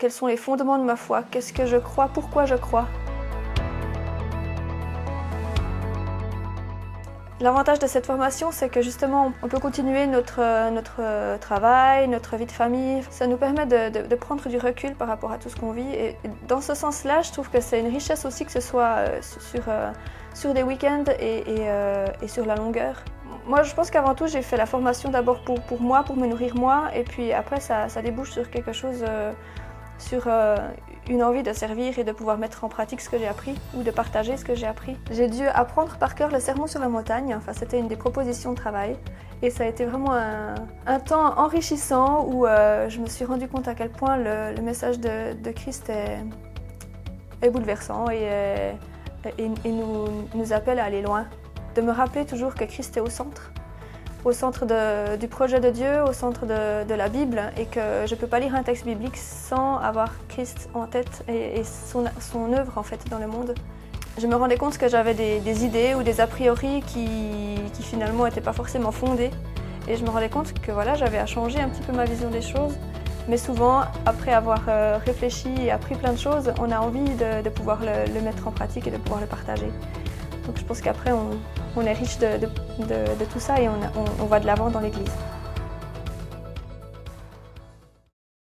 quels sont les fondements de ma foi, qu'est-ce que je crois, pourquoi je crois. L'avantage de cette formation, c'est que justement, on peut continuer notre travail, notre vie de famille. Ça nous permet de prendre du recul par rapport à tout ce qu'on vit. Et dans ce sens-là, je trouve que c'est une richesse aussi que ce soit sur des week-ends et sur la longueur. Moi, je pense qu'avant tout, j'ai fait la formation d'abord pour moi, pour me nourrir moi. Et puis après, ça débouche sur quelque chose, sur une envie de servir et de pouvoir mettre en pratique ce que j'ai appris ou de partager ce que j'ai appris. J'ai dû apprendre par cœur le Sermon sur la montagne, enfin, c'était une des propositions de travail et ça a été vraiment un temps enrichissant où je me suis rendu compte à quel point le message de Christ est bouleversant et nous appelle à aller loin. De me rappeler toujours que Christ est au centre du projet de Dieu, au centre de la Bible et que je ne peux pas lire un texte biblique sans avoir Christ en tête et son œuvre en fait dans le monde. Je me rendais compte que j'avais des idées ou des a priori qui finalement n'étaient pas forcément fondées et je me rendais compte que voilà, j'avais à changer un petit peu ma vision des choses. Mais souvent, après avoir réfléchi et appris plein de choses, on a envie de pouvoir le mettre en pratique et de pouvoir le partager. Donc je pense qu'après, on est riche de tout ça et on va de l'avant dans l'Église.